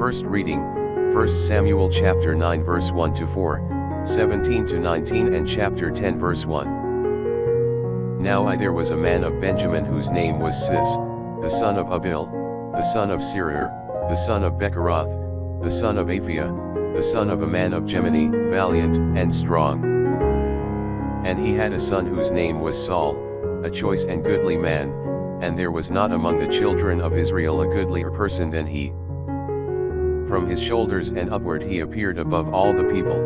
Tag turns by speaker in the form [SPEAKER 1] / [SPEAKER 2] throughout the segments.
[SPEAKER 1] First reading, 1 Samuel chapter 9 verse 1 to 4, 17 to 19 and chapter 10 verse 1. Now there was a man of Benjamin whose name was Cis, the son of Abil, the son of Serer, the son of Becheroth, the son of Aphiah, the son of a man of Gemini, valiant and strong. And he had a son whose name was Saul, a choice and goodly man, and there was not among the children of Israel a goodlier person than he. From his shoulders and upward he appeared above all the people.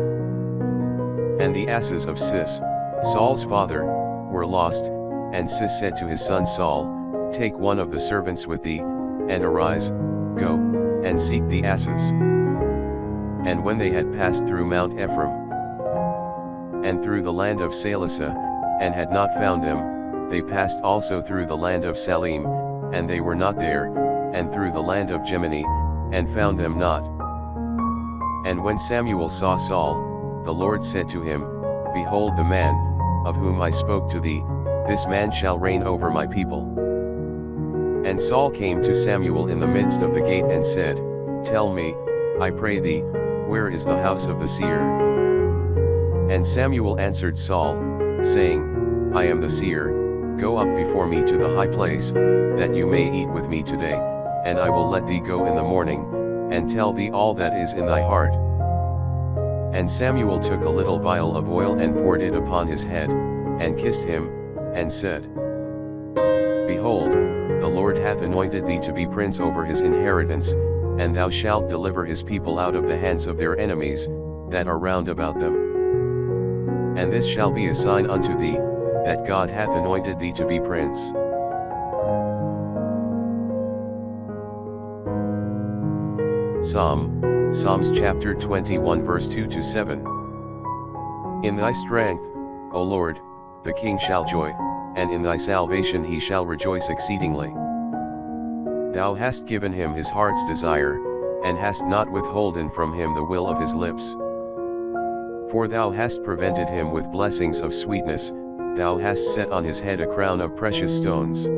[SPEAKER 1] And the asses of Cis, Saul's father, were lost, and Cis said to his son Saul, "Take one of the servants with thee, and arise, go, and seek the asses." And when they had passed through Mount Ephraim, and through the land of Salisah, and had not found them, they passed also through the land of Salim, and they were not there, and through the land of Gemini, and found them not. And when Samuel saw Saul, the Lord said to him, "Behold the man, of whom I spoke to thee, this man shall reign over my people." And Saul came to Samuel in the midst of the gate and said, "Tell me, I pray thee, where is the house of the seer?" And Samuel answered Saul, saying, "I am the seer, go up before me to the high place, that you may eat with me today, and I will let thee go in the morning, and tell thee all that is in thy heart." And Samuel took a little vial of oil and poured it upon his head, and kissed him, and said, "Behold, the Lord hath anointed thee to be prince over his inheritance, and thou shalt deliver his people out of the hands of their enemies, that are round about them. And this shall be a sign unto thee, that God hath anointed thee to be prince." Psalms chapter 21 verse 2 to 7. In thy strength, O Lord, the king shall joy, and in thy salvation he shall rejoice exceedingly. Thou hast given him his heart's desire, and hast not withholden from him the will of his lips. For thou hast prevented him with blessings of sweetness, thou hast set on his head a crown of precious stones.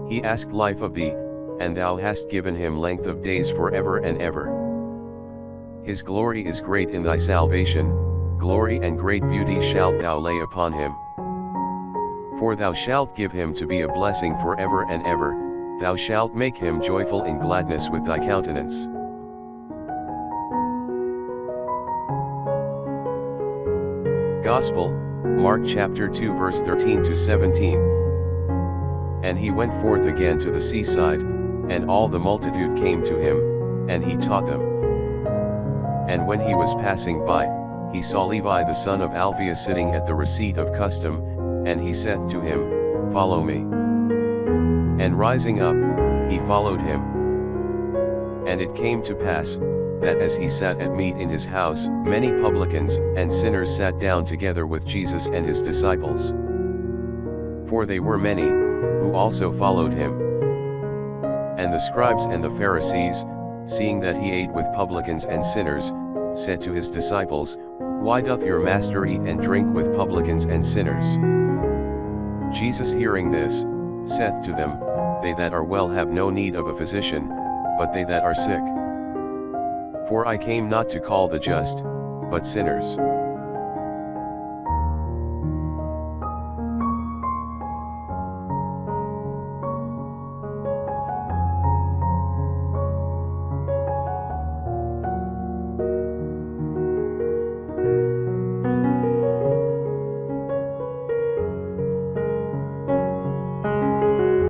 [SPEAKER 1] He asked life of thee, and thou hast given him length of days forever and ever. His glory is great in thy salvation, glory and great beauty shalt thou lay upon him. For thou shalt give him to be a blessing forever and ever, thou shalt make him joyful in gladness with thy countenance. Gospel, Mark chapter 2 verse 13 to 17. And he went forth again to the seaside, and all the multitude came to him, and he taught them. And when he was passing by, he saw Levi the son of Alphaeus sitting at the receipt of custom, and he saith to him, "Follow me." And rising up, he followed him. And it came to pass, that as he sat at meat in his house, many publicans and sinners sat down together with Jesus and his disciples. For they were many, who also followed him. And the scribes and the Pharisees, seeing that he ate with publicans and sinners, said to his disciples, "Why doth your master eat and drink with publicans and sinners?" Jesus hearing this, saith to them, "They that are well have no need of a physician, but they that are sick. For I came not to call the just, but sinners."